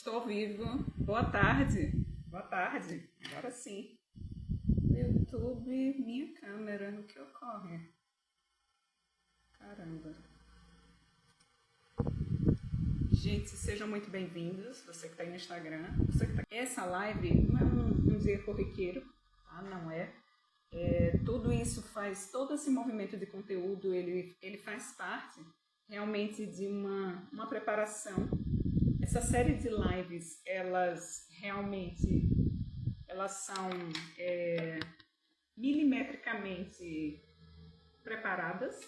Estou ao vivo. Boa tarde. Boa tarde. Agora sim. YouTube, minha câmera, o que ocorre? Caramba. Gente, sejam muito bem-vindos. Você que está aí no Instagram. Você que tá... Essa live não é um dia corriqueiro, tá? Não é. Tudo isso faz, todo esse movimento de conteúdo, ele faz parte realmente de uma preparação. Essa série de lives, elas são milimetricamente preparadas,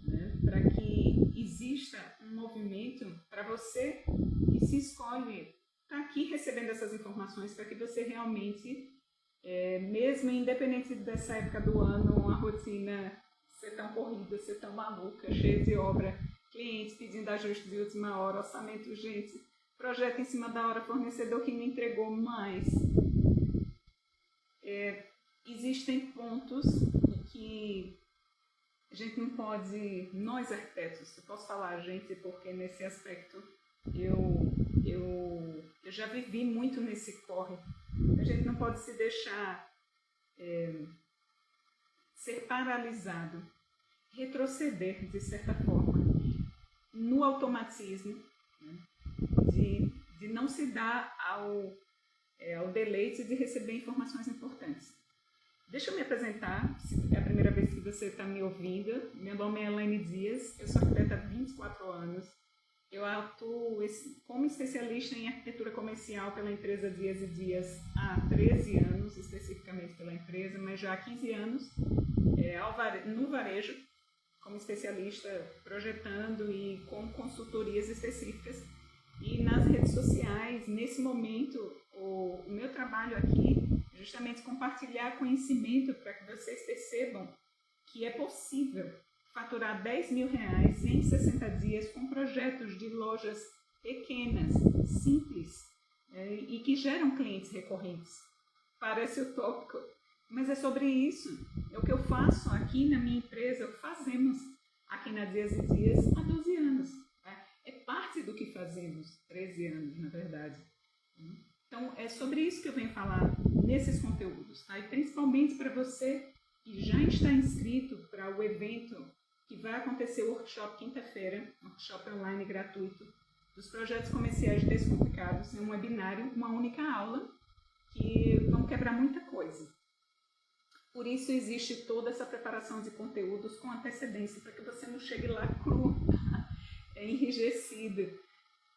né, para que exista um movimento para você que se escolhe estar aqui recebendo essas informações, para que você realmente, mesmo independente dessa época do ano, a rotina ser tão corrida, ser tão maluca, cheia de obra, clientes pedindo ajuste de última hora, orçamento urgente, projeto em cima da hora, fornecedor que não entregou mais. Existem pontos em que a gente não pode, nós arquitetos, eu posso falar a gente porque nesse aspecto eu já vivi muito nesse corre. A gente não pode se deixar ser paralisado, retroceder de certa forma no automatismo, né, de não se dar ao deleite de receber informações importantes. Deixa eu me apresentar, se é a primeira vez que você está me ouvindo. Meu nome é Elaine Dias, eu sou arquiteta há 24 anos. Eu atuo como especialista em arquitetura comercial pela empresa Dias e Dias há 13 anos, especificamente pela empresa, mas já há 15 anos no varejo, como especialista projetando e com consultorias específicas. E nas redes sociais, nesse momento, o meu trabalho aqui é justamente compartilhar conhecimento para que vocês percebam que é possível faturar R$10 mil em 60 dias com projetos de lojas pequenas, simples, e que geram clientes recorrentes. Parece utópico, mas é sobre isso. É o que eu faço aqui na minha empresa, é o que fazemos aqui na Dias e Dias há 12 anos. É parte do que fazemos, 13 anos, na verdade. Então, é sobre isso que eu venho falar nesses conteúdos, tá? E principalmente para você que já está inscrito para o evento que vai acontecer, o workshop quinta-feira, workshop online gratuito, dos projetos comerciais descomplicados, em um webinário, uma única aula, que vão quebrar muita coisa. Por isso existe toda essa preparação de conteúdos com antecedência, para que você não chegue lá cru, enrijecido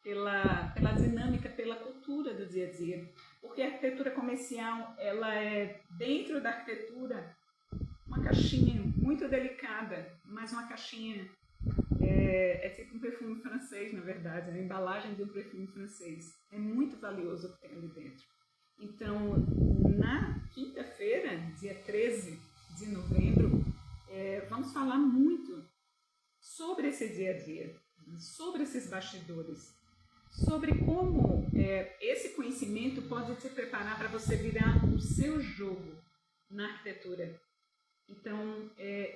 pela dinâmica, pela cultura do dia a dia. Porque a arquitetura comercial, ela é, dentro da arquitetura, uma caixinha muito delicada, mas uma caixinha, é tipo um perfume francês, na verdade, a embalagem de um perfume francês. É muito valioso o que tem ali dentro. Então, na quinta-feira, dia 13 de novembro, vamos falar muito sobre esse dia a dia, sobre esses bastidores, sobre como esse conhecimento pode te preparar para você virar o seu jogo na arquitetura. Então,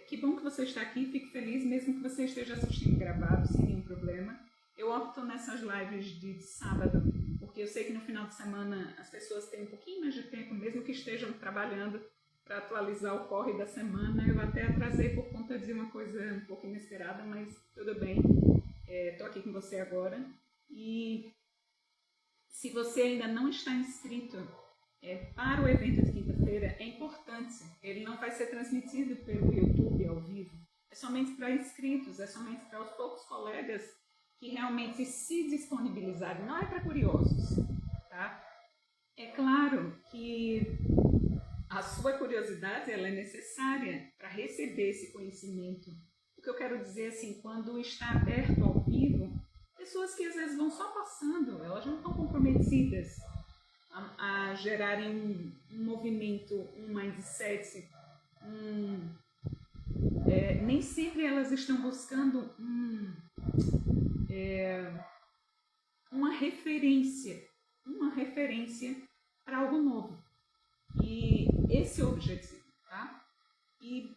que bom que você está aqui, fique feliz, mesmo que você esteja assistindo gravado, sem nenhum problema. Eu opto nessas lives de sábado, porque eu sei que no final de semana as pessoas têm um pouquinho mais de tempo, mesmo que estejam trabalhando para atualizar o corre da semana. Eu até atrasei por conta de uma coisa um pouco inesperada, mas tudo bem. Estou aqui com você agora. E se você ainda não está inscrito para o evento de quinta-feira, é importante. Ele não vai ser transmitido pelo YouTube ao vivo. É somente para inscritos, é somente para os poucos colegas que realmente se disponibilizarem. Não é para curiosos, tá? É claro que a sua curiosidade, ela é necessária para receber esse conhecimento. O que eu quero dizer, assim, quando está aberto ao vivo, pessoas que às vezes vão só passando, elas não estão comprometidas a gerarem um movimento, um mindset, nem sempre elas estão buscando uma referência para algo novo. E esse é o objetivo, tá? E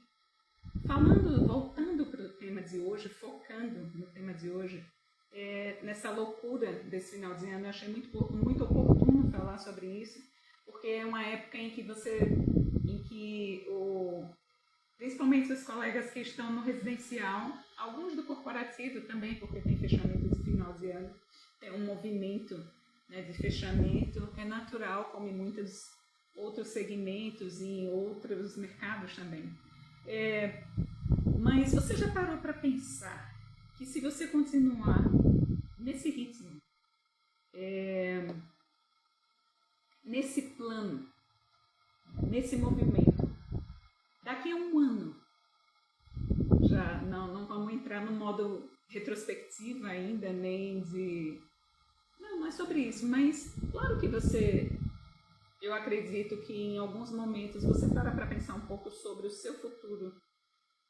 voltando para o tema de hoje, focando no tema de hoje, nessa loucura desse final de ano. Eu achei muito oportuno falar sobre isso, porque é uma época em que principalmente os colegas que estão no residencial, alguns do corporativo também, porque tem fechamento de final de ano, tem um movimento, né, de fechamento, é natural, como em muitos outros segmentos e em outros mercados também. Mas você já parou para pensar que se você continuar nesse ritmo, nesse plano, nesse movimento, daqui a um ano, já não vamos entrar no modo retrospectiva ainda, nem de... Não é sobre isso, mas claro que eu acredito que em alguns momentos você para pensar um pouco sobre o seu futuro,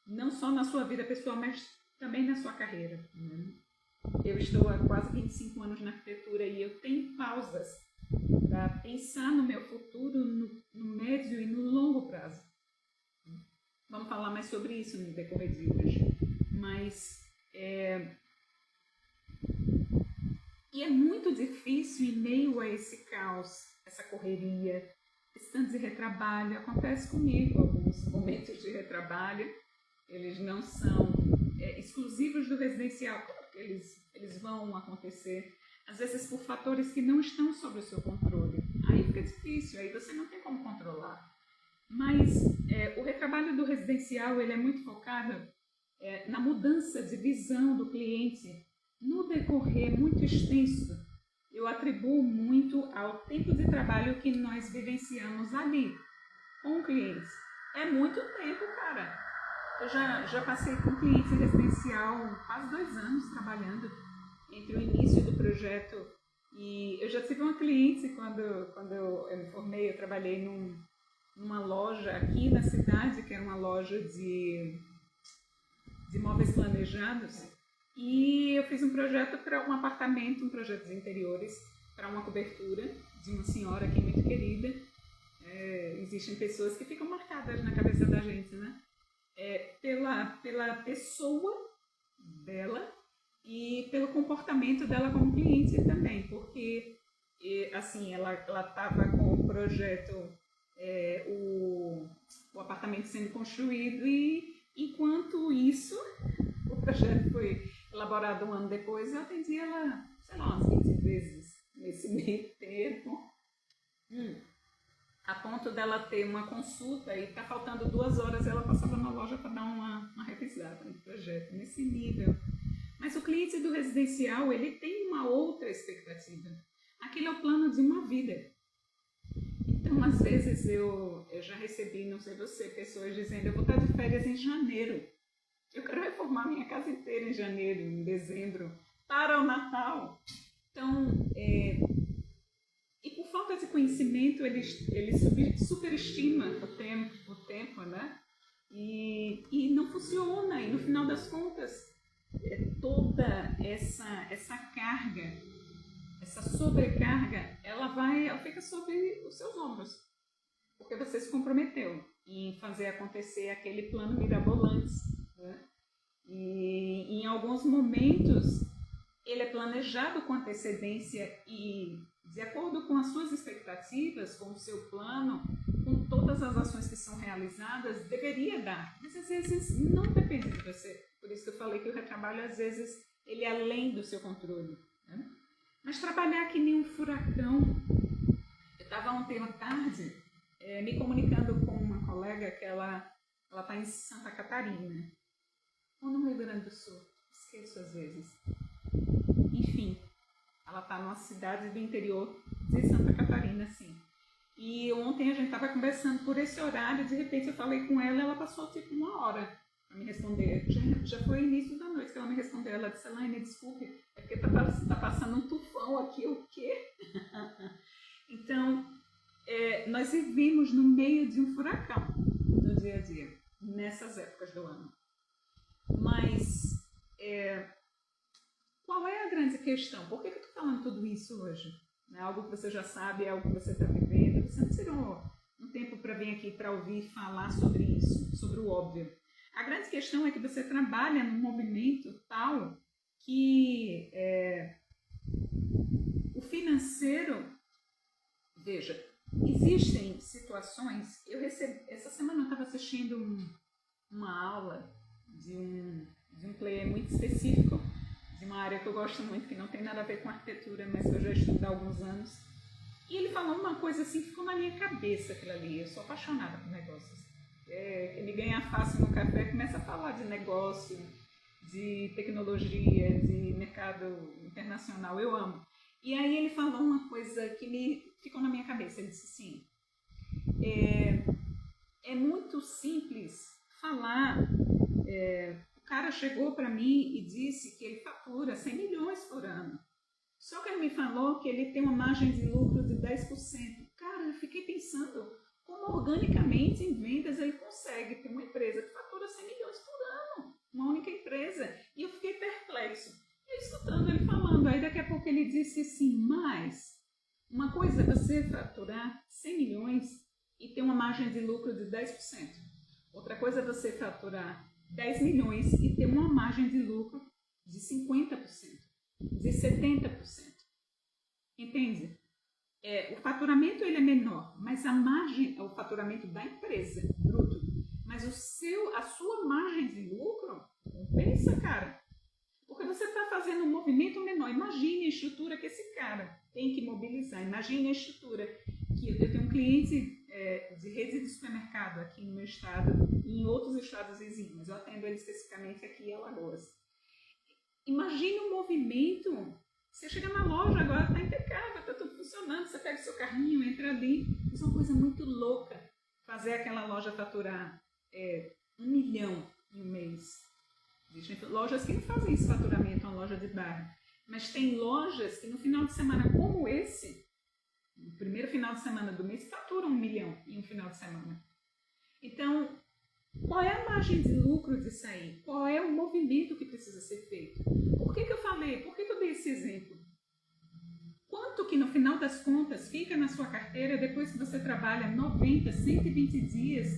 não só na sua vida pessoal, mas também na sua carreira, né? Eu estou há quase 25 anos na arquitetura e eu tenho pausas para pensar no meu futuro no médio e no longo prazo. Vamos falar mais sobre isso no decorrer de hoje. Mas e é muito difícil em meio a esse caos, essa correria, esse tanto de retrabalho. Acontece comigo alguns momentos de retrabalho. Eles não são exclusivos do residencial, porque eles vão acontecer, às vezes por fatores que não estão sob o seu controle. Aí fica difícil, aí você não tem como controlar. Mas o retrabalho do residencial ele é muito focado na mudança de visão do cliente. No decorrer muito extenso, eu atribuo muito ao tempo de trabalho que nós vivenciamos ali, com clientes. É muito tempo, cara. Eu já passei com clientes em residencial quase 2 anos trabalhando entre o início do projeto e eu já tive uma cliente quando eu me formei, eu trabalhei numa loja aqui na cidade, que era uma loja de móveis planejados, e eu fiz um projeto para um apartamento, um projeto de interiores, para uma cobertura de uma senhora aqui muito querida. Existem pessoas que ficam marcadas na cabeça da gente, né? Pela pessoa dela e pelo comportamento dela como cliente também, porque assim, ela estava com o projeto, o apartamento sendo construído e enquanto isso, o projeto foi elaborado um ano depois, eu atendi ela, sei lá, umas 20 vezes nesse meio tempo. A ponto dela ter uma consulta e tá faltando 2 horas, ela passava na loja para dar uma revisada no projeto, nesse nível. Mas o cliente do residencial, ele tem uma outra expectativa. Aquele é o plano de uma vida. Então, às vezes, eu já recebi, não sei você, pessoas dizendo, eu vou estar de férias em janeiro. Eu quero reformar minha casa inteira em janeiro, em dezembro, para o Natal. Então, e por falta de conhecimento, ele superestima o tempo, né? E não funciona. E no final das contas, toda essa carga, essa sobrecarga, ela fica sobre os seus ombros. Porque você se comprometeu em fazer acontecer aquele plano mirabolante, né? E em alguns momentos, ele é planejado com antecedência e de acordo com as suas expectativas, com o seu plano, com todas as ações que são realizadas, deveria dar. Mas às vezes não depende de você. Por isso que eu falei que o retrabalho, às vezes, ele é além do seu controle, né? Mas trabalhar que nem um furacão. Eu estava ontem à tarde me comunicando com uma colega que ela está em Santa Catarina, ou no Rio Grande do Sul, esqueço às vezes. Enfim, ela está numa cidade do interior de Santa Catarina, sim. E ontem a gente estava conversando por esse horário, de repente eu falei com ela, ela passou tipo 1 hora para me responder. Já foi início da noite que ela me respondeu. Ela disse, Elaine, desculpe, é porque tá passando um tufão aqui, o quê? Então, nós vivemos no meio de um furacão no dia a dia, nessas épocas do ano. Mas, qual é a grande questão? Por que eu estou falando tudo isso hoje? É algo que você já sabe, é algo que você está vivendo. Você não tirou um tempo para vir aqui para ouvir falar sobre isso, sobre o óbvio. A grande questão é que você trabalha num movimento tal que o financeiro, veja, existem situações, essa semana eu estava assistindo uma aula de um player muito específico, de uma área que eu gosto muito, que não tem nada a ver com arquitetura, mas que eu já estudo há alguns anos. E ele falou uma coisa assim que ficou na minha cabeça, aquilo ali. Eu sou apaixonada por negócios. Ele ganha fácil no café, começa a falar de negócio, de tecnologia, de mercado internacional. Eu amo. E aí ele falou uma coisa que ficou na minha cabeça. Ele disse assim, é muito simples falar... o cara chegou para mim e disse que ele fatura 100 milhões por ano. Só que ele me falou que ele tem uma margem de lucro de 10%. Cara, eu fiquei pensando como organicamente em vendas ele consegue ter uma empresa que fatura 100 milhões por ano. Uma única empresa. E eu fiquei perplexo. E escutando ele falando, aí daqui a pouco ele disse assim, mas uma coisa é você faturar 100 milhões e ter uma margem de lucro de 10%. Outra coisa é você faturar 10 milhões e ter uma margem de lucro de 50%, de 70%. Entende? O faturamento ele é menor, mas a margem é o faturamento da empresa, bruto. Mas a sua margem de lucro, compensa, cara. Porque você está fazendo um movimento menor. Imagine a estrutura que esse cara tem que mobilizar. Imagine a estrutura que eu tenho um cliente de rede de supermercado aqui no meu estado e em outros estados vizinhos, mas eu atendo ele especificamente aqui em Alagoas. Imagine um movimento, você chega na loja agora, está impecável, está tudo funcionando, você pega o seu carrinho, entra ali, isso é uma coisa muito louca, fazer aquela loja faturar 1 milhão em um mês. Existem lojas que não fazem esse faturamento, uma loja de bairro, mas tem lojas que no final de semana como esse, no primeiro final de semana do mês, faturam 1 milhão em um final de semana. Então, qual é a margem de lucro disso aí? Qual é o movimento que precisa ser feito? Por que eu falei? Por que eu dei esse exemplo? Quanto que no final das contas fica na sua carteira depois que você trabalha 90, 120 dias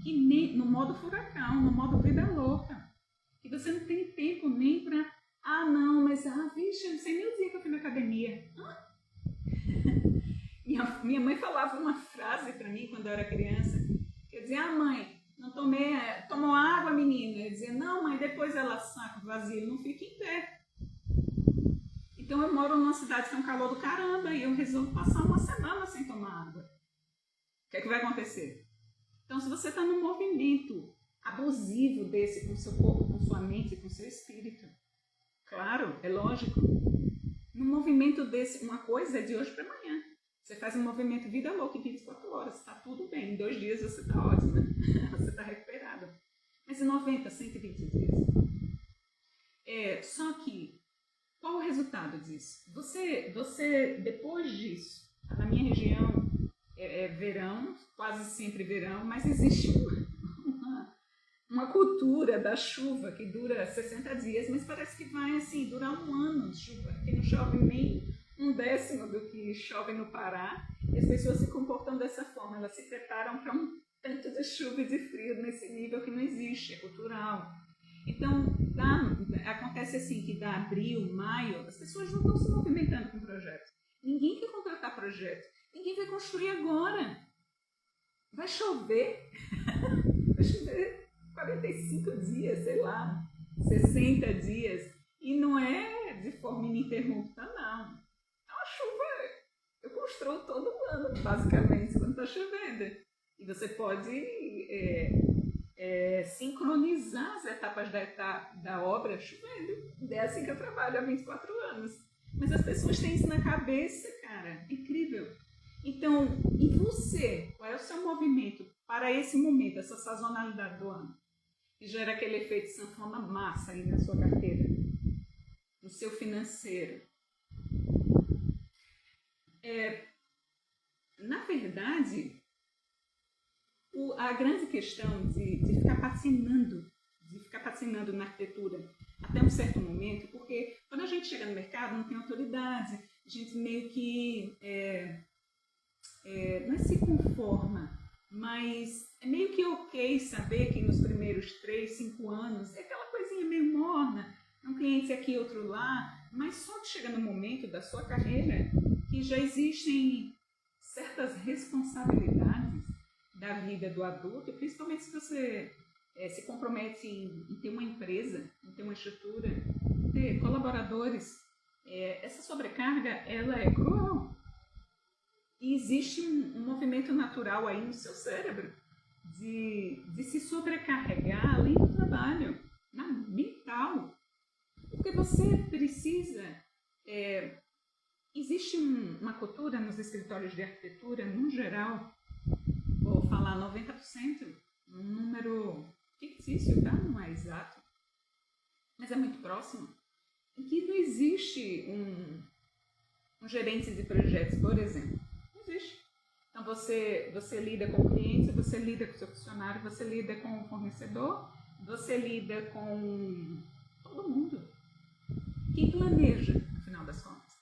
que nem, no modo furacão, no modo vida louca? Que você não tem tempo nem para... vixe, eu não sei nem o dia que eu fui na academia. Minha mãe falava uma frase para mim quando eu era criança. Eu dizia, mãe, não tomou água, menina? Eu dizia, não, mãe, depois ela saca vazio, não fica em pé. Então eu moro numa cidade que tem um calor do caramba e eu resolvo passar uma semana sem tomar água. O que é que vai acontecer? Então se você está num movimento abusivo desse com seu corpo, com sua mente, com seu espírito, claro, é lógico, num movimento desse, uma coisa é de hoje para amanhã. Você faz um movimento vida louca em 24 horas, está tudo bem. Em 2 dias você está ótimo, você está recuperado. Mas em 90, 120 dias. Só que, qual o resultado disso? Você depois disso, na minha região é verão, quase sempre verão, mas existe uma cultura da chuva que dura 60 dias, mas parece que vai assim, durar 1 ano de chuva, que não chove nem 1/10 do que chove no Pará, e as pessoas se comportam dessa forma, elas se preparam para um tanto de chuva e de frio nesse nível que não existe, é cultural. Então, acontece assim, que da abril, maio, as pessoas não estão se movimentando com projetos. Ninguém quer contratar projeto, ninguém vai construir agora. Vai chover, vai chover 45 dias, sei lá, 60 dias, e não é de forma ininterrupta, não. Chuva, eu construo todo ano, basicamente, quando está chovendo. E você pode sincronizar as etapas da obra chovendo. É assim que eu trabalho há 24 anos. Mas as pessoas têm isso na cabeça, cara. É incrível. Então, e você? Qual é o seu movimento para esse momento, essa sazonalidade do ano? Que gera aquele efeito sanfona massa aí na sua carteira, no seu financeiro. Na verdade, a grande questão de ficar patinando na arquitetura até um certo momento, porque quando a gente chega no mercado não tem autoridade, a gente meio que não se conforma, mas é meio que ok saber que nos primeiros 3, 5 anos é aquela coisinha meio morna, um cliente aqui, outro lá, mas só que chega no momento da sua carreira que já existem certas responsabilidades da vida do adulto, principalmente se você se compromete em ter uma empresa, em ter uma estrutura, ter colaboradores. Essa sobrecarga, ela é cruel. E existe um movimento natural aí no seu cérebro de se sobrecarregar além do trabalho, mental. Porque você precisa... existe uma cultura nos escritórios de arquitetura, no geral, vou falar 90%, um número fictício, tá? Não é exato, mas é muito próximo, em que não existe um gerente de projetos, por exemplo. Não existe. Então você lida com o cliente, você lida com o seu funcionário, você lida com o fornecedor, você lida com todo mundo. Quem planeja, no final das contas?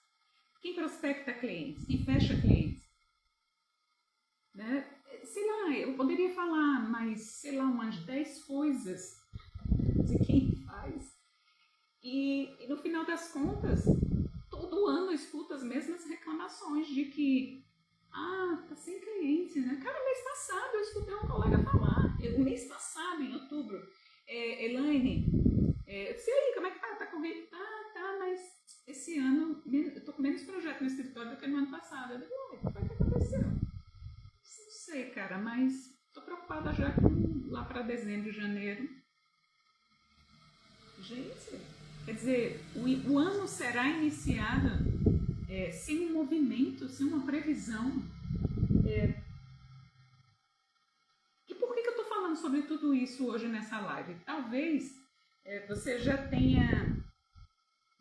Quem prospecta clientes? Quem fecha clientes? Né? Sei lá, eu poderia falar, mas sei lá, umas 10 coisas de quem faz. E no final das contas, todo ano eu escuto as mesmas reclamações de que tá sem cliente, né? Cara, mês passado eu escutei um colega falar, mês passado, em outubro, Elaine, eu disse, aí, como é que tá? Tá correndo? Tá, mas esse ano eu tô com menos projeto no escritório do que no ano passado. Eu digo, o que foi que aconteceu? Não sei, cara, mas tô preocupada já com lá para dezembro, janeiro. Gente, quer dizer, o ano será iniciado sem um movimento, sem uma previsão. E por que eu estou falando sobre tudo isso hoje nessa live? Talvez você já tenha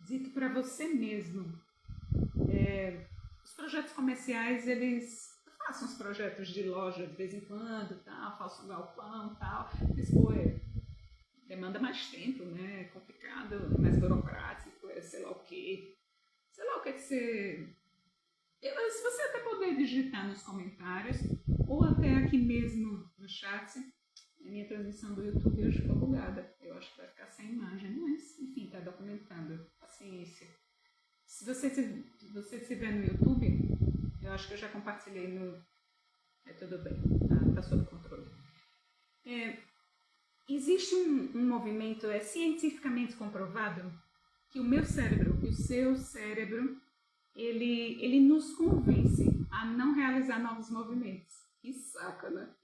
dito para você mesmo, os projetos comerciais, eles façam os projetos de loja de vez em quando, tal, façam um galpão, tal, isso demanda mais tempo, né? É complicado, é mais burocrático, sei lá o que você... Se você até puder digitar nos comentários, ou até aqui mesmo no chat, a minha transmissão do YouTube hoje ficou bugada. Eu acho que vai ficar sem imagem, mas enfim, tá documentando. Paciência. Se você estiver no YouTube, eu acho que eu já compartilhei no... tudo bem, tá sob controle. Existe um movimento, cientificamente comprovado, que o meu cérebro e o seu cérebro, ele nos convence a não realizar novos movimentos. Que saco, né?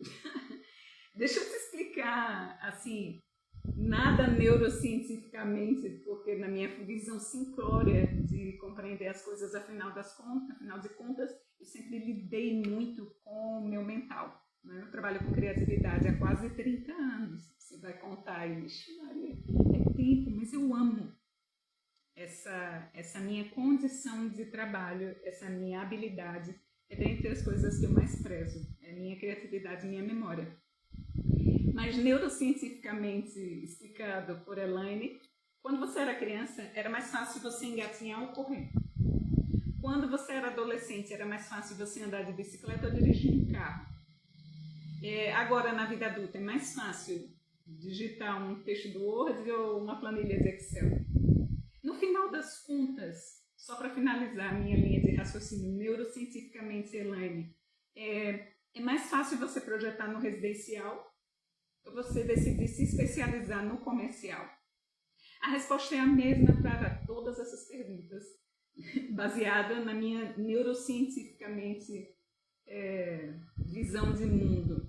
Deixa eu te explicar, assim, nada neurocientificamente, porque na minha visão simplória de compreender as coisas, afinal de contas, eu sempre lidei muito com o meu mental. Né? Eu trabalho com criatividade há quase 30 anos. Você vai contar aí, Maria, é tempo, mas eu amo essa minha condição de trabalho, essa minha habilidade, dentre as coisas que eu mais prezo, é minha criatividade e minha memória. Mas neurocientificamente explicado por Elaine, quando você era criança, era mais fácil você engatinhar ou correr. Quando você era adolescente, era mais fácil você andar de bicicleta ou dirigir um carro. Agora, na vida adulta, é mais fácil digitar um texto do Word ou uma planilha de Excel. No final das contas, só para finalizar a minha linha de raciocínio neurocientificamente, Elaine, é mais fácil você projetar no residencial ou você decidir se especializar no comercial? A resposta é a mesma para todas essas perguntas, baseada na minha neurocientificamente visão de mundo.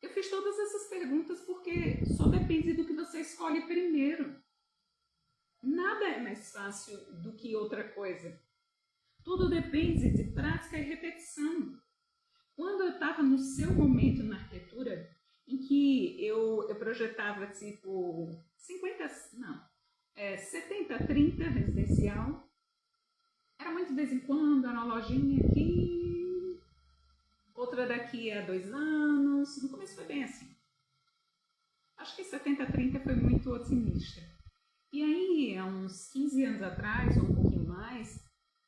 Eu fiz todas essas perguntas porque só depende do que você escolhe primeiro. Nada é mais fácil do que outra coisa. Tudo depende de prática e repetição. Quando eu estava no seu momento na arquitetura, em que eu projetava tipo 70-30 residencial, era muito de vez em quando, era uma lojinha aqui, outra daqui a 2 anos, no começo foi bem assim. Acho que 70-30 foi muito otimista. E aí, há uns 15 anos atrás, ou um pouquinho mais,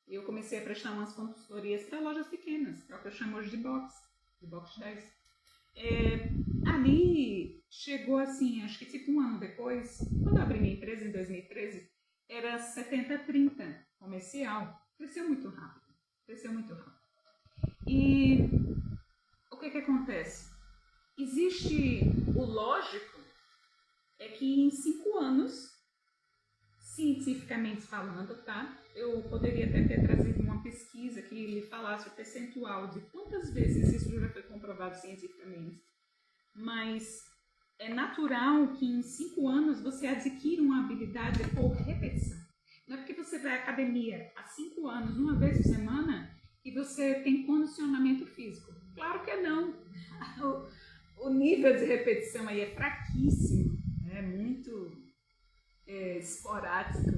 eu comecei a prestar umas consultorias para lojas pequenas, que é o que eu chamo hoje de box 10. Ali chegou assim, acho que tipo um ano depois, quando eu abri minha empresa em 2013, era 70-30 comercial. Cresceu muito rápido. E o que acontece? Existe o lógico, é que em 5 anos, cientificamente falando, tá? Eu poderia até ter trazido uma pesquisa que lhe falasse o percentual de quantas vezes isso já foi comprovado cientificamente. Mas é natural que em 5 anos você adquira uma habilidade por repetição. Não é porque você vai à academia há 5 anos, uma vez por semana, que você tem condicionamento físico. Claro que não. O nível de repetição aí é fraquíssimo, é muito esporádico.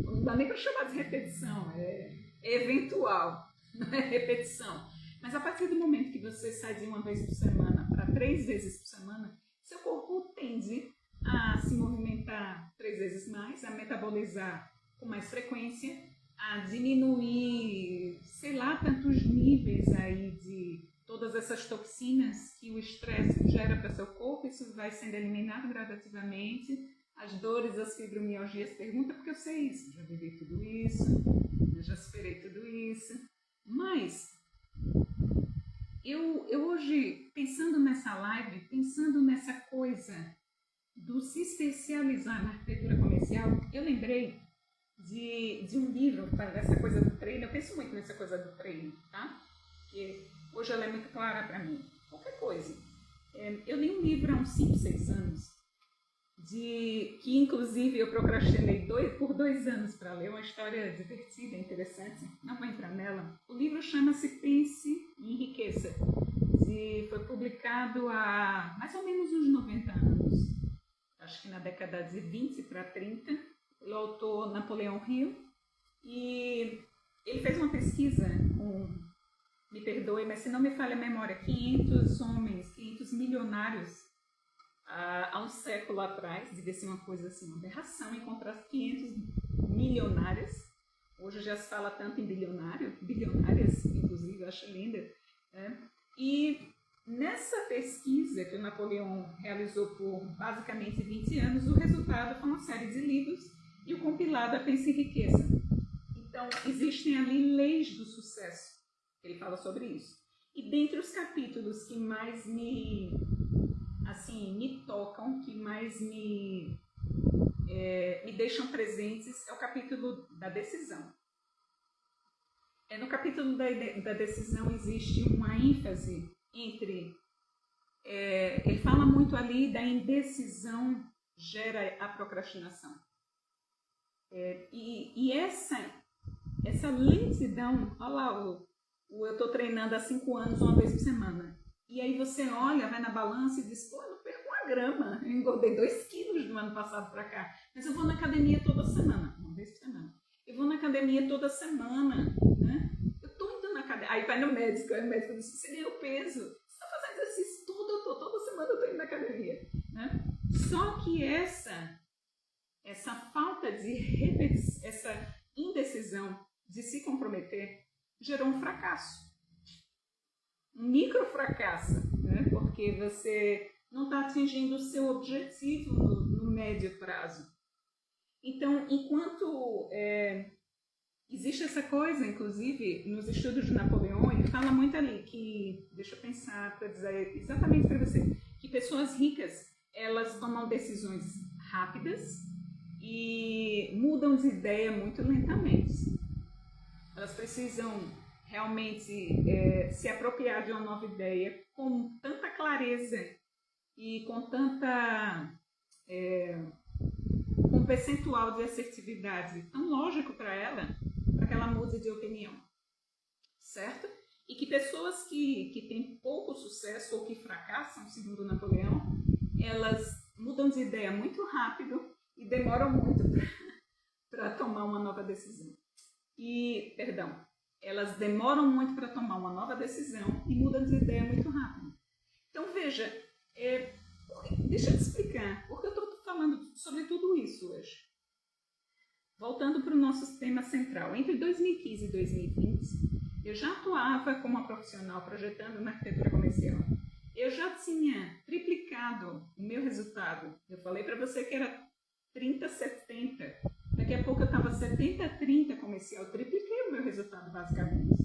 Não dá nem para chamar de repetição, é eventual, não é repetição. Mas a partir do momento que você sai de uma vez por semana para 3 vezes por semana, seu corpo tende a se movimentar 3 vezes mais, a metabolizar com mais frequência, a diminuir, sei lá, tantos níveis aí de todas essas toxinas que o estresse gera para seu corpo. Isso vai sendo eliminado gradativamente. As dores, as fibromialgias, pergunta porque eu sei isso, já vivi tudo isso, eu já superei tudo isso. Mas eu hoje, pensando nessa live, pensando nessa coisa do se especializar na arquitetura comercial, eu lembrei de um livro, essa coisa do treino. Eu penso muito nessa coisa do treino, tá? Porque hoje ela é muito clara para mim. Qualquer coisa. Eu li um livro há uns 5, 6 anos, que inclusive eu procrastinei por 2 anos para ler, uma história divertida, interessante, não vou entrar nela. O livro chama-se Pense e Enriqueça, foi publicado há mais ou menos uns 90 anos, acho que na década de 20 para 30, pelo autor Napoleão Hill, e ele fez uma pesquisa com, me perdoe, mas se não me falha a memória, 500 homens, 500 milionários, há um século atrás. Devia ser uma coisa assim, uma aberração encontrar 500 milionários. Hoje já se fala tanto em bilionárias, inclusive, eu acho linda. E nessa pesquisa que o Napoleão realizou por basicamente 20 anos, o resultado foi uma série de livros e o compilado é Pense e Enriqueça. Então, existem ali leis do sucesso. Ele fala sobre isso. E dentre os capítulos que mais me tocam, que mais me deixam presentes, é o capítulo da decisão. No capítulo da decisão existe uma ênfase entre... ele fala muito ali da indecisão gera a procrastinação. E essa lentidão, olha lá, eu estou treinando há 5 anos, uma vez por semana. E aí você olha, vai na balança e diz, pô, eu não perco 1 grama, eu engordei 2 quilos do ano passado para cá. Mas eu vou na academia toda semana, uma vez por semana. Eu vou na academia toda semana, né? Eu estou indo na academia, aí vai no médico, aí o médico diz, você ganhou peso, você está fazendo exercício toda semana eu estou indo na academia, né? Só que essa falta de repetição, essa indecisão de se comprometer, gerou um fracasso. Um micro fracasso, né? Porque você não está atingindo o seu objetivo no médio prazo. Então, enquanto existe essa coisa, inclusive, nos estudos de Napoleão, ele fala muito ali que, deixa eu pensar para dizer exatamente para você, que pessoas ricas, elas tomam decisões rápidas e mudam de ideia muito lentamente. Elas precisam realmente se apropriar de uma nova ideia com tanta clareza e com com um percentual de assertividade tão lógico para ela, para que ela mude de opinião, certo? E que pessoas que têm pouco sucesso ou que fracassam, segundo Napoleão, elas mudam de ideia muito rápido e demoram muito para tomar uma nova decisão. Elas demoram muito para tomar uma nova decisão e mudam de ideia muito rápido. Então, veja, deixa eu te explicar porque eu estou falando sobre tudo isso hoje. Voltando para o nosso tema central, entre 2015 e 2020, eu já atuava como uma profissional projetando na arquitetura comercial. Eu já tinha triplicado o meu resultado. Eu falei para você que era 30-70. Daqui a pouco eu estava 70-30 comercial, tripliquei o meu resultado basicamente.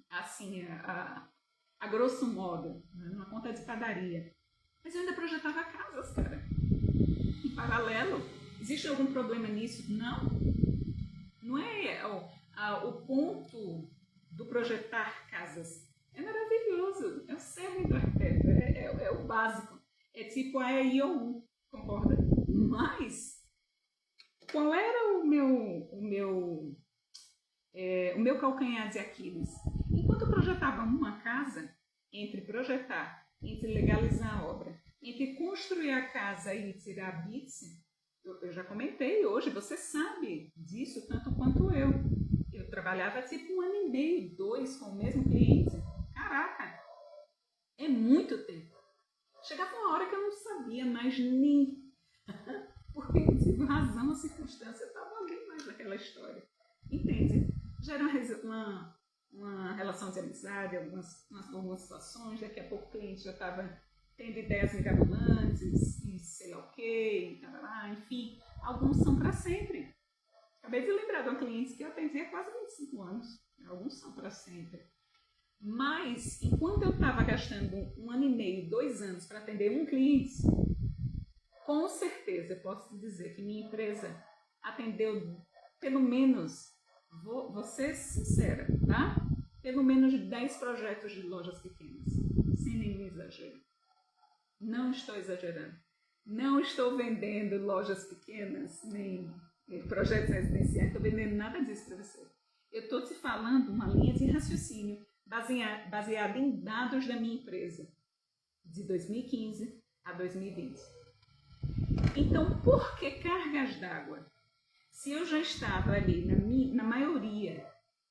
Assim, a grosso modo, numa conta de padaria. Mas eu ainda projetava casas, cara. Em paralelo. Existe algum problema nisso? Não. Não é o ponto do projetar casas. É maravilhoso. É o cerne do arquiteto. É o básico. É tipo a EIO1, concorda? Mas, qual era o meu calcanhar de Aquiles? Enquanto eu projetava uma casa, entre projetar, entre legalizar a obra, entre construir a casa e tirar a bits, eu já comentei hoje, você sabe disso tanto quanto eu. Eu trabalhava tipo 1 ano e meio, 2 com o mesmo cliente. Caraca, é muito tempo. Chegava uma hora que eu não sabia mais nem porque eu tive razão, a circunstância estava ali mais naquela história. Entende? Já era uma relação de amizade, algumas situações, daqui a pouco o cliente já estava tendo ideias mirabolantes e sei lá o quê, enfim, alguns são para sempre. Acabei de lembrar de uma cliente que eu atendi há quase 25 anos, alguns são para sempre. Mas, enquanto eu estava gastando 1 ano e meio, 2 anos para atender um cliente, com certeza eu posso te dizer que minha empresa atendeu pelo menos, vou ser sincera, tá? Pelo menos 10 projetos de lojas pequenas, sem nenhum exagero. Não estou exagerando. Não estou vendendo lojas pequenas, nem projetos residenciais, não estou vendendo nada disso para você. Eu estou te falando uma linha de raciocínio baseada em dados da minha empresa, de 2015 a 2020. Então, por que cargas d'água? Se eu já estava ali, na maioria,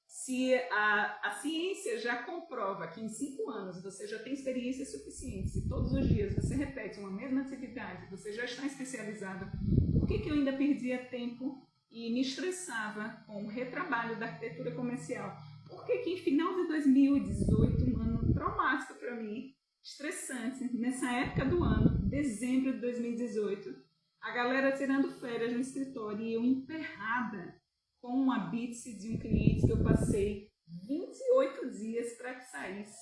se a ciência já comprova que em 5 anos você já tem experiência suficiente, se todos os dias você repete uma mesma atividade, você já está especializado, por que eu ainda perdia tempo e me estressava com o retrabalho da arquitetura comercial? Por que em final de 2018, um ano traumático para mim, estressante, nessa época do ano, dezembro de 2018, a galera tirando férias no escritório e eu emperrada com uma bits de um cliente que eu passei 28 dias para que saísse.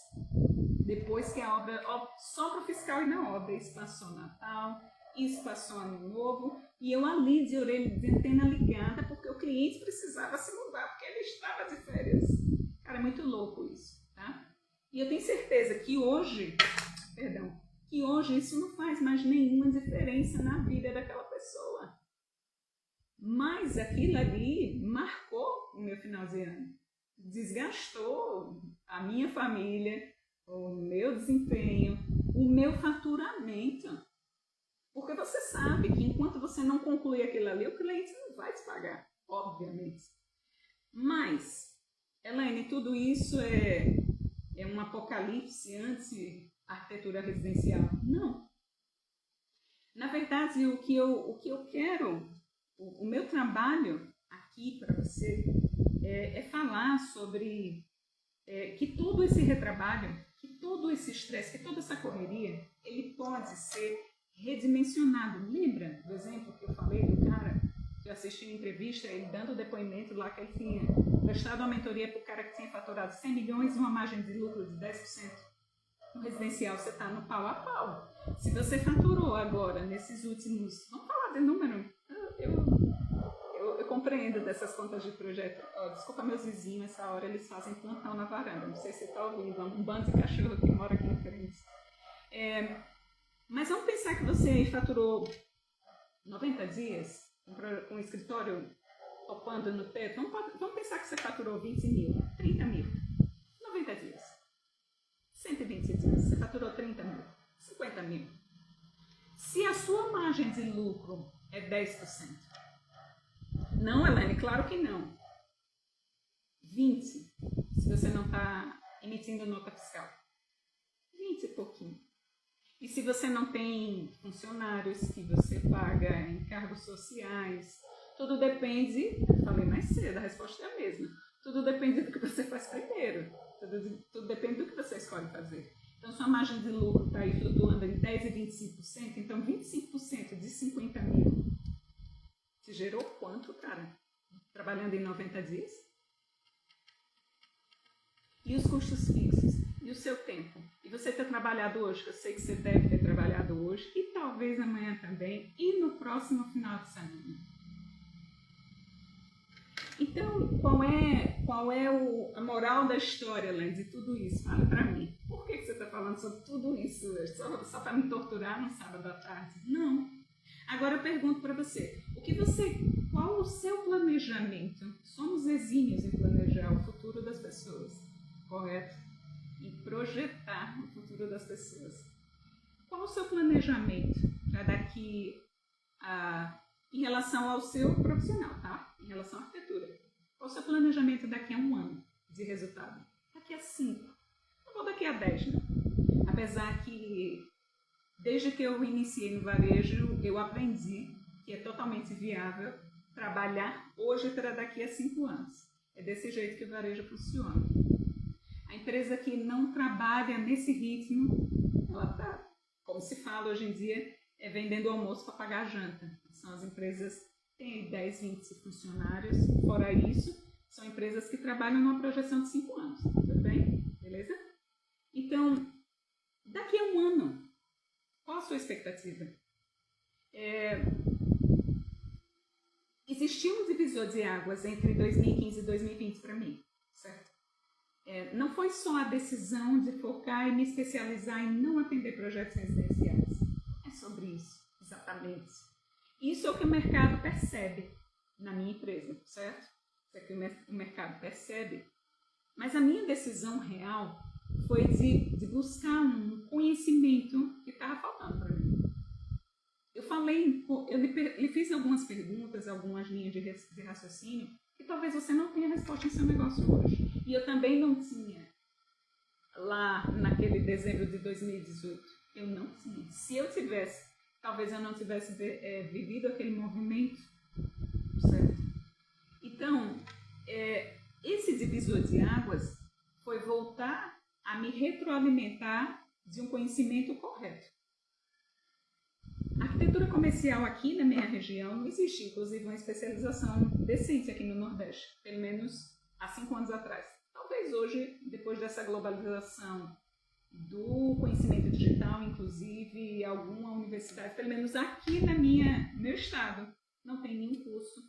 Depois que a obra, só para o fiscal e na obra, isso passou Natal, isso passou Ano Novo, e eu ali de orelha, de antena ligada, porque o cliente precisava se mudar, porque ele estava de férias. Cara, é muito louco isso, tá? E eu tenho certeza que hoje isso não faz mais nenhuma diferença na vida daquela pessoa. Mas aquilo ali marcou o meu final de ano. Desgastou a minha família, o meu desempenho, o meu faturamento. Porque você sabe que enquanto você não concluir aquilo ali, o cliente não vai te pagar, obviamente. Mas, Elaine, tudo isso é um apocalipse anti-arquitetura residencial? Não. Na verdade, o que eu quero, o meu trabalho aqui para você é falar sobre que todo esse retrabalho, que todo esse estresse, que toda essa correria, ele pode ser redimensionado. Lembra do exemplo que eu falei do cara que eu assisti uma entrevista, ele dando depoimento lá que ele tinha prestado uma mentoria para o cara que tinha faturado 100 milhões e uma margem de lucro de 10%. No residencial você está no pau a pau. Se você faturou agora, nesses últimos... Vamos falar de número? Eu compreendo dessas contas de projeto. Desculpa meus vizinhos, essa hora eles fazem plantão na varanda. Não sei se você está ouvindo, um bando de cachorro que mora aqui em frente. Mas vamos pensar que você faturou 90 dias com o escritório topando no teto. Vamos pensar que você faturou 20 mil, 30 mil, 90 dias. 120 dias, você faturou 30 mil, 50 mil. Se a sua margem de lucro é 10%, não, Elaine, claro que não. 20%, se você não está emitindo nota fiscal. 20 e pouquinho. E se você não tem funcionários que você paga em cargos sociais, tudo depende, eu falei mais cedo, a resposta é a mesma. Tudo depende do que você faz primeiro. Tudo depende do que você escolhe fazer. Então, sua margem de lucro está aí flutuando em 10% e 25%. Então, 25% de 50 mil Te gerou quanto, cara? Trabalhando em 90 dias? E os custos fixos? E o seu tempo? E você ter trabalhado hoje, que eu sei que você deve ter trabalhado hoje, e talvez amanhã também, e no próximo final de semana. Então, qual é a moral da história, Len, de tudo isso? Fala pra mim. Por que você está falando sobre tudo isso hoje? Só para me torturar no sábado à tarde? Não. Agora eu pergunto para você, qual o seu planejamento? Somos exímios em planejar o futuro das pessoas, correto? Em projetar o futuro das pessoas. Qual o seu planejamento para daqui em relação ao seu profissional, tá? Em relação à arquitetura. Qual o seu planejamento daqui a 1 ano de resultado? Daqui a 5. Não vou daqui a 10, não. Apesar que, desde que eu iniciei no varejo, eu aprendi que é totalmente viável trabalhar hoje para daqui a 5 anos. É desse jeito que o varejo funciona. A empresa que não trabalha nesse ritmo, ela está, como se fala hoje em dia, vendendo almoço para pagar a janta. São as empresas que têm 10, 20 funcionários. Fora isso, são empresas que trabalham numa projeção de 5 anos. Tudo bem? Beleza? Então, daqui a 1 ano, qual a sua expectativa? Existiu um divisor de águas entre 2015 e 2020 para mim, certo? Não foi só a decisão de focar e me especializar em não atender projetos residenciais. É sobre isso, exatamente. Isso é o que o mercado percebe na minha empresa, certo? Isso é o que o mercado percebe. Mas a minha decisão real foi de buscar um conhecimento que estava faltando para mim. Eu lhe fiz algumas perguntas, algumas linhas de raciocínio, que talvez você não tenha resposta em seu negócio hoje. E eu também não tinha lá naquele dezembro de 2018. Eu não tinha. Se eu tivesse, talvez eu não tivesse vivido aquele movimento, certo? Então, esse divisor de águas foi voltar a me retroalimentar de um conhecimento correto. A arquitetura comercial aqui na minha região não existe, inclusive, uma especialização decente aqui no Nordeste, pelo menos há 5 anos atrás. Talvez hoje, depois dessa globalização do conhecimento digital, inclusive alguma universidade, pelo menos aqui no meu estado, não tem nenhum curso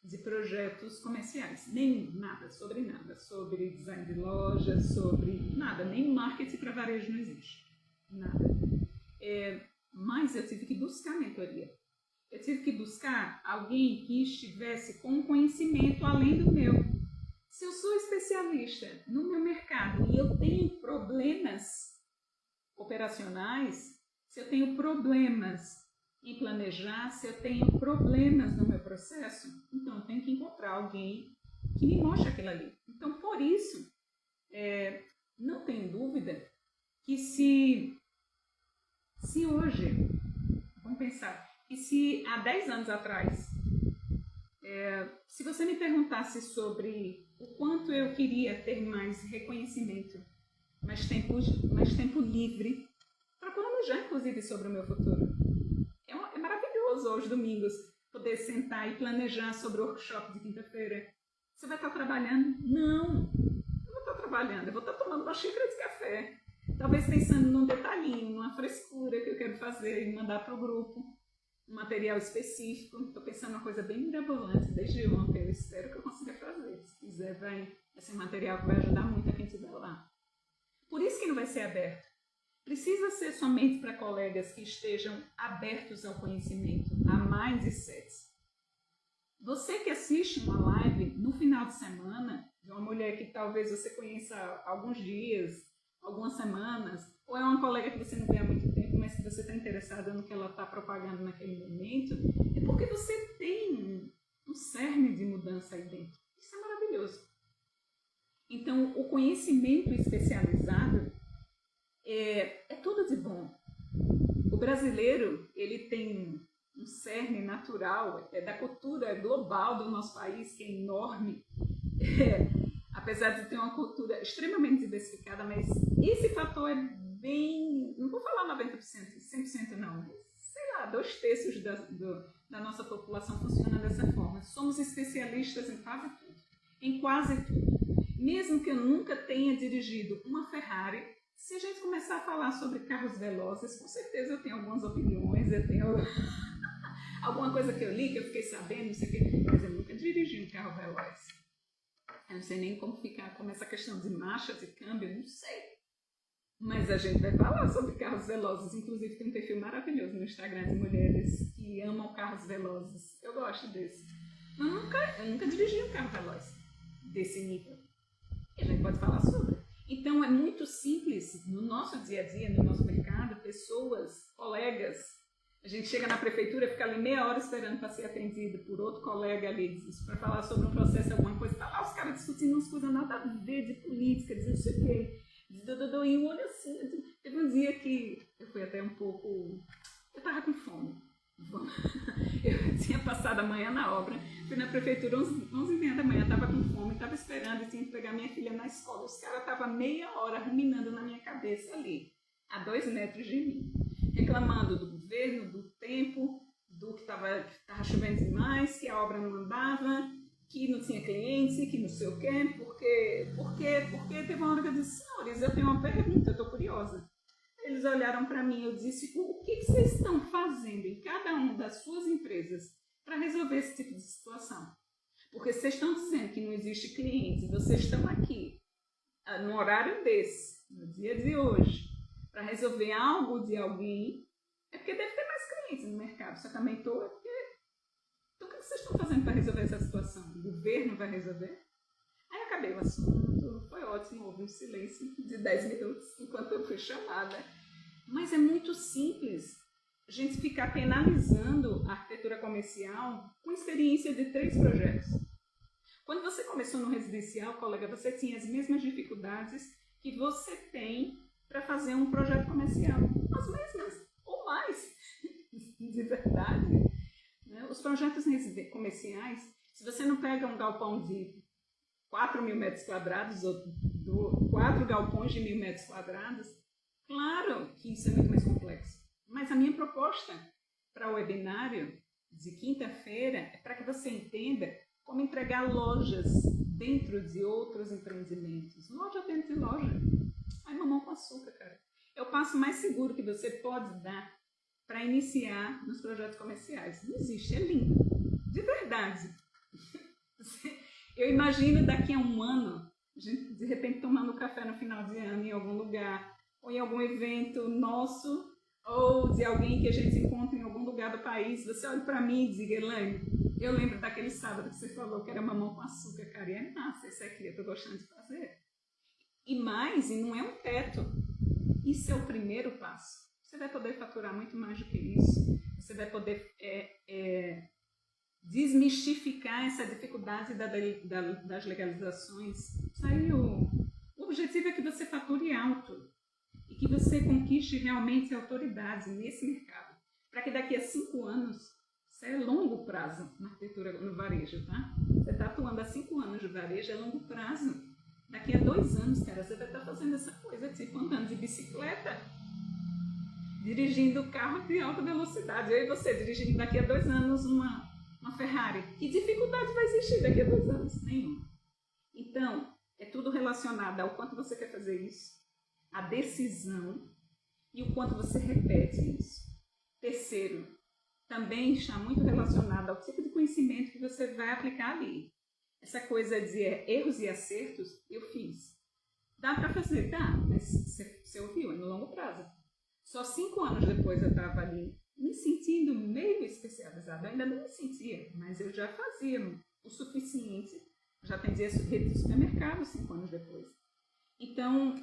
de projetos comerciais, nada, sobre design de loja, sobre nada, nem marketing para varejo não existe, nada. Mas eu tive que buscar mentoria. Eu tive que buscar alguém que estivesse com um conhecimento além do meu. Se eu sou especialista no meu mercado e eu tenho problemas operacionais, se eu tenho problemas em planejar, se eu tenho problemas no meu processo, então eu tenho que encontrar alguém que me mostre aquilo ali. Então, por isso, não tenho dúvida que se hoje, vamos pensar, e se há 10 anos atrás, se você me perguntasse sobre o quanto eu queria ter mais reconhecimento, mais tempo livre, para planejar, inclusive, sobre o meu futuro. É maravilhoso aos domingos poder sentar e planejar sobre o workshop de quinta-feira. Você vai estar trabalhando? Não, eu vou estar trabalhando, eu vou estar tomando uma xícara de café. Talvez pensando num detalhinho, numa frescura que eu quero fazer e mandar para o grupo, um material específico. Estou pensando numa coisa bem mirabolante desde ontem, eu espero que eu consiga fazer. Se quiser, vai ser um material que vai ajudar muito a quem estiver lá. Por isso que não vai ser aberto. Precisa ser somente para colegas que estejam abertos ao conhecimento, a mindsets. Você que assiste uma live no final de semana, de uma mulher que talvez você conheça há alguns dias, algumas semanas, ou é uma colega que você não vê há muito tempo, mas que você está interessada no que ela está propagando naquele momento, é porque você tem um cerne de mudança aí dentro. Isso é maravilhoso. Então, o conhecimento especializado é tudo de bom. O brasileiro, ele tem um cerne natural, da cultura global do nosso país, que é enorme, apesar de ter uma cultura extremamente diversificada, mas esse fator é bem, não vou falar 90%, 100% não, mas sei lá, 2/3 da da nossa população funciona dessa forma. Somos especialistas em quase tudo. Em quase tudo. Mesmo que eu nunca tenha dirigido uma Ferrari, se a gente começar a falar sobre carros velozes, com certeza eu tenho algumas opiniões, eu tenho alguma coisa que eu li, que eu fiquei sabendo, não sei o quê, mas eu nunca dirigi um carro veloz. Eu não sei nem como ficar com essa questão de marchas e câmbio, não sei. Mas a gente vai falar sobre carros velozes. Inclusive tem um perfil maravilhoso no Instagram de mulheres que amam carros velozes. Eu gosto desse. Mas eu nunca dirigi um carro veloz desse nível. E a gente pode falar sobre. Então é muito simples no nosso dia a dia, no nosso mercado, pessoas, colegas. A gente chega na prefeitura, fica ali meia hora esperando para ser atendido por outro colega ali, para falar sobre um processo, alguma coisa. Tá lá os caras discutindo umas coisas nada a ver de política, de não sei o quê. E um olho assim. Teve um dia que eu fui até um pouco. Eu estava com fome. Eu tinha passado a manhã na obra, fui na prefeitura 11h30 da manhã, estava com fome, estava esperando e tinha que pegar minha filha na escola. Os caras estavam meia hora ruminando na minha cabeça ali, a 2 metros de mim, reclamando do governo, do tempo, do que estava chovendo demais, que a obra não andava, que não tinha cliente, que não sei o quê, porque teve uma hora que eu disse: senhores, eu tenho uma pergunta, eu estou curiosa. Eles olharam para mim e eu disse: o que vocês estão fazendo em cada uma das suas empresas para resolver esse tipo de situação? Porque vocês estão dizendo que não existe cliente, vocês estão aqui no horário desse, no dia de hoje, para resolver algo de alguém, é porque deve ter mais clientes no mercado. Se eu também estou, é porque... Então o que vocês estão fazendo para resolver essa situação? O governo vai resolver? Aí acabei o assunto, foi ótimo, houve um silêncio de 10 minutos enquanto eu fui chamada. Mas é muito simples a gente ficar penalizando a arquitetura comercial com experiência de 3 projetos. Quando você começou no residencial, colega, você tinha as mesmas dificuldades que você tem para fazer um projeto comercial. As mesmas, ou mais, de verdade. Os projetos comerciais, se você não pega um galpão de 4.000 metros quadrados ou 4 galpões de 1.000 metros quadrados, claro que isso é muito mais complexo. Mas a minha proposta para o webinário de quinta-feira é para que você entenda como entregar lojas dentro de outros empreendimentos. Loja dentro de loja. Ai, mamão com açúcar, cara. É o passo mais seguro que você pode dar para iniciar nos projetos comerciais. Não existe, é lindo. De verdade. Eu imagino daqui a um ano, a gente de repente tomando café no final de ano em algum lugar, ou em algum evento nosso, ou de alguém que a gente encontra em algum lugar do país. Você olha para mim e diz: Elaine, eu lembro daquele sábado que você falou que era mamão com açúcar, cara, e é massa, isso aqui eu estou gostando de fazer. E mais, e não é um teto, isso é o primeiro passo. Você vai poder faturar muito mais do que isso, você vai poder desmistificar essa dificuldade das legalizações. O objetivo é que você fature alto e que você conquiste realmente autoridade nesse mercado, para que daqui a 5 anos, isso é longo prazo na arquitetura, no varejo, tá? Você está atuando há 5 anos de varejo, é longo prazo. Daqui a 2 anos, cara, você vai estar fazendo essa coisa, tipo andando de bicicleta, dirigindo carro de alta velocidade. Eu e você dirigindo daqui a 2 anos uma Ferrari. Que dificuldade vai existir daqui a 2 anos? Nenhuma. Então, é tudo relacionado ao quanto você quer fazer isso, a decisão e o quanto você repete isso. Terceiro, também está muito relacionado ao tipo de conhecimento que você vai aplicar ali. Essa coisa de erros e acertos, eu fiz. Dá para fazer? Dá, mas você ouviu, é no longo prazo. Só 5 anos depois eu estava ali me sentindo meio especializada. Eu ainda não me sentia, mas eu já fazia o suficiente. Já atendia rede de supermercado 5 anos depois. Então,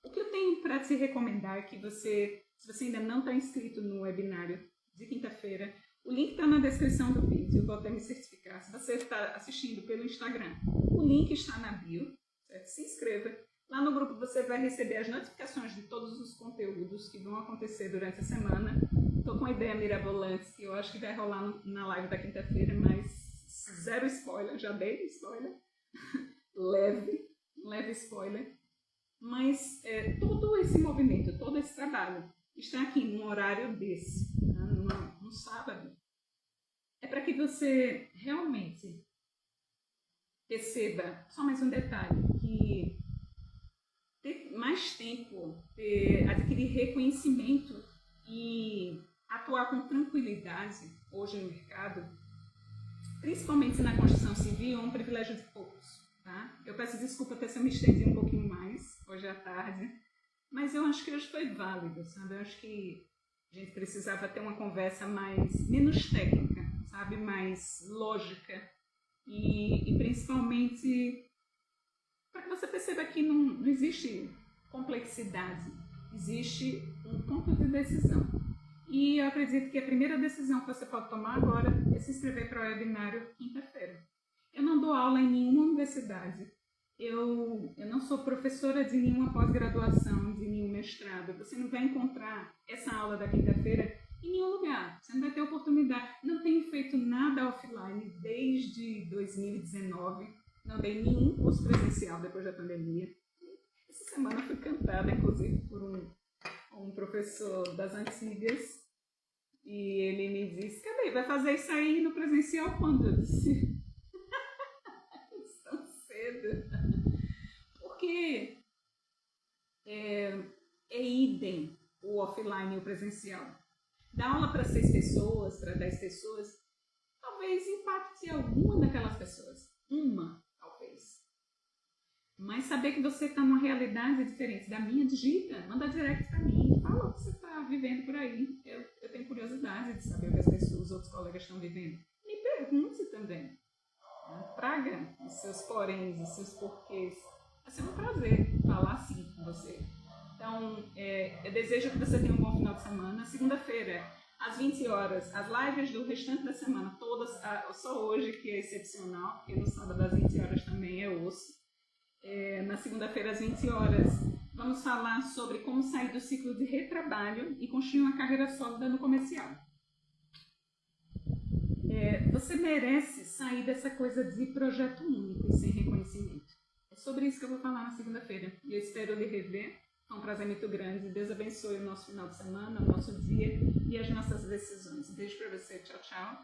o que eu tenho para te recomendar é que você, se você ainda não está inscrito no webinário de quinta-feira, o link está na descrição do vídeo, eu vou até me certificar. Se você está assistindo pelo Instagram, o link está na bio, certo? Se inscreva. Lá no grupo você vai receber as notificações de todos os conteúdos que vão acontecer durante a semana. Estou com uma ideia mirabolante que eu acho que vai rolar na live da quinta-feira, mas zero spoiler, já dei spoiler. leve spoiler. Mas todo esse movimento, todo esse trabalho está aqui num horário desse, tá? um sábado, é para que você realmente perceba, só mais um detalhe, que ter mais tempo, adquirir reconhecimento e atuar com tranquilidade hoje no mercado, principalmente na construção civil, é um privilégio de poucos. Tá? Eu peço desculpa até se eu me estendi um pouquinho mais hoje à tarde, mas eu acho que hoje foi válido, sabe? Eu acho que a gente precisava ter uma conversa menos técnica, sabe? Mais lógica e principalmente para que você perceba que não existe complexidade, existe um ponto de decisão. E eu acredito que a primeira decisão que você pode tomar agora é se inscrever para o webinário quinta-feira. Eu não dou aula em nenhuma universidade. Eu não sou professora de nenhuma pós-graduação, de nenhum mestrado. Você não vai encontrar essa aula da quinta-feira em nenhum lugar. Você não vai ter oportunidade. Não tenho feito nada offline desde 2019. Não dei nenhum curso presencial depois da pandemia. Essa semana fui cantada, inclusive, por um professor das antigas. E ele me disse, cadê? Vai fazer isso aí no presencial quando? Eu disse, tão cedo. Porque é idem o offline e o presencial. Dar aula para 6 pessoas, para 10 pessoas, talvez impacte alguma daquelas pessoas. Uma, talvez. Mas saber que você está numa realidade diferente da minha, digita, manda direct para mim, fala o que você está vivendo por aí. Eu tenho curiosidade de saber o que os outros colegas estão vivendo. Me pergunte também. Traga os seus poréns, os seus porquês. Vai ser um prazer falar assim com você. Então, eu desejo que você tenha um bom final de semana. Segunda-feira, às 20 horas, as lives do restante da semana, todas, só hoje que é excepcional, porque no sábado às 20 horas também é osso. Na segunda-feira às 20 horas, vamos falar sobre como sair do ciclo de retrabalho e construir uma carreira sólida no comercial. Você merece sair dessa coisa de projeto único e sem reconhecimento. É sobre isso que eu vou falar na segunda-feira. E eu espero lhe rever. É um prazer muito grande. Deus abençoe o nosso final de semana, o nosso dia e as nossas decisões. Beijo para você. Tchau, tchau.